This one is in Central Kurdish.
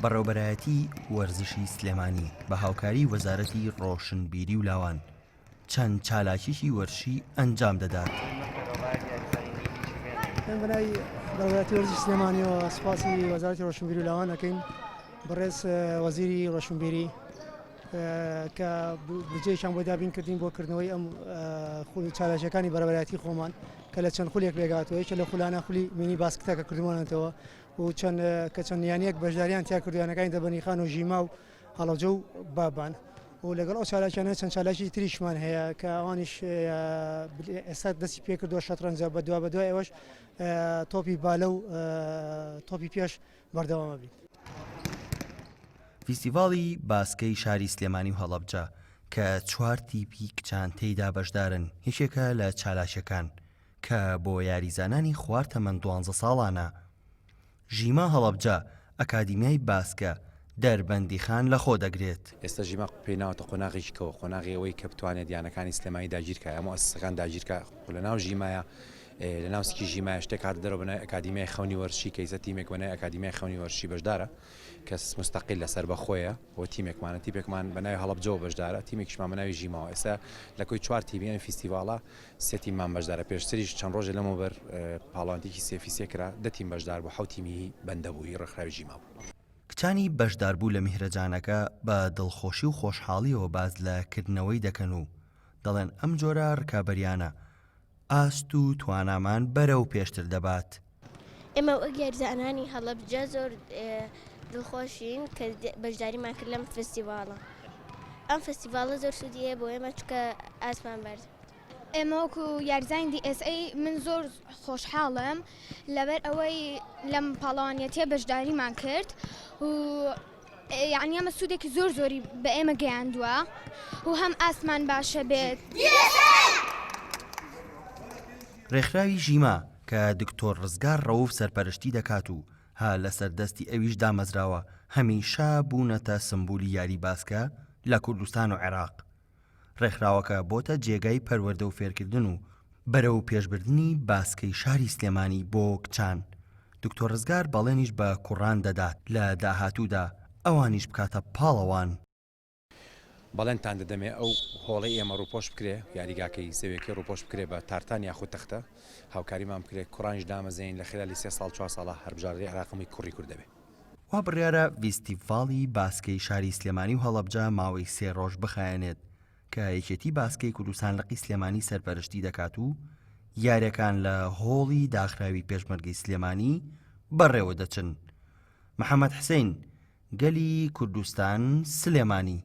بەڕێوەبەرایەتی وەرزشی سلێمانی بە هاوکاری وەزارەتی ڕۆشنبیری و لاوان چەند چالاکیشی وەرشی ئەنجام دەدات. بەلای بەڕێوەبەرایەتی وەرزشی سلێمانیەوە سوپاسی وەزارەتی ڕۆشنبیری و لاوان دەکەین بەڕێز وەزیری ڕۆشنبیری کە بجێشان بۆ دابین کردین بۆ کردنەوەی ئەم چالاشەکانی بەڕێوەبەرایەتی خۆمان کە لە چەند خولێک بێگاتەوە یەکێک لە خولانە خولی مینی باسکتە کە کردومانێتەوە و چەند یانیەک بەشداریان تیا کردویانەکانی دەبەنیخان و ژیما و هەڵەوجە و بابان و لەگەڵ ئەو چالاکیانە چەند چالاکی تریشمان هەیە کە ئەوانیش ئێستا دەستی پێ کردووە شەترەنجە بەدوای ئەوەش تۆپی بالە و تۆپی پێش بەردەوامە بین. فیستیڤاڵی باسکەی شاری سلێمانی و هەڵەبجە کە 4 تیپی کچان تێیدا بەشدارن هیچێکە لە چالاشەکان کە بۆ یاریزانانی خوار تەمەن 12 ساڵانە. ژیما هەڵەبجە ئەکادیمیای باسکە دەربەندیخان لە خۆ دەگرێت. ئێستا ژیما پێیناوەتە قۆناغیشکەوە قۆناغی ئەوەی کە بتوانێت دیانەکانی سلێمانی داگیرکە ئەمە ئەسەکان داگیرکە لە ناو ژیمایە لە ناوسکی ژیمای شتێک هات دەرەوە بنای ئەکادیمیای خەونی وەرشی کەیزە تیمێک بنای ئەکادیمیای خەونی وەرشی بەشدارە کەس مستەقیل لەسەر بەخۆیە بۆ تیمێکمانە تیپێکمان بەناوی هەڵەبجەوە بەشدارە تیمێکیشمان بەناوی ژیماوە ئێستا لە کۆی 4 تیمیان فیستیڤاڵە 3 تیممان بەشدارە پێشتریش چەند ڕۆژە لەمەوبەر پاڵاوانتێکی سێفیسێ کرا 10 تیم بەشدار بوو 7 تیمی بەندەبووی ڕێکخراوی ژیما بوو. کچانی بەشداربوو لە میهرەجانەکە بە دڵخۆشی و خۆشحاڵیەوە باز لە کردنەوەی دەکەن و دەڵێن ئەم جۆرە ڕکابەریانە ئاست و توانامان بەرەو پێشتر دەبات. ئێمە وەک یاریزانانی هەڵەبجە زۆر دڵخۆشین کە بەشداریمان کرد لەم فستیڤاڵە. ئەم فستیڤاڵە زۆر سوودیە بۆ ئێمە چکە ئاسمان بەرز. ئێمە وەکو یاریزانی DSA من زۆر خۆشحاڵم لەبەر ئەوەی لەم پاڵەوانیەتیە بەشداریمان کرد و یعنی ئەمە سوودێکی زۆر زۆری بە ئێمە گەیاندووە و هەم ئاسمان باشە بێت. ڕێکخراوی ژیما کە دکتۆر ڕزگار ڕەوف سەرپەرشتی دەکات و ها لە سەردەستی ئەویش دامەزراوە هەمیشە بوونەتە سمبولی یاری باسکە لە کوردستان و عێراق. ڕێکخراوەکە بۆتە جێگای پەروەردە و فێرکردن و بەرەو پێشبردننی باسکەی شاری سلێمانی بۆ کچان. دکتۆر ڕزگار بەڵێنیش بە کوڕان دەدات لە داهاتوودا ئەوانیش بکاتە پاڵەوان. بەڵێنتان دەدەمێ ئەو هۆڵی ئێمە ڕووپۆش بکرێ یاریگاکەی سەوێکی ڕووپۆش بکرێ بە تارتان یاخود تەختە هاوکاریمان بکرێت کوڕانیش دامەزین لە خلالی 3 ساڵ 4 ساڵە هەربژاردەی عێراقمی کوڕی کورد دەبێت. وا بڕیارە فیستیڤاڵی باسکەی شاری سلێمانی و هەڵەبجە ماوەی 3 ڕۆژ بخایەنێت کە یەکێتی باسکەی کوردستان لەقی سلێمانی سەرپەرشتی دەکات و یاریەکان لە هۆڵی داخراوی پێشمەرگەی سلێمانی بەڕێوە دەچن. محەممەد حسین، گەلی کوردستان، سلێمانی.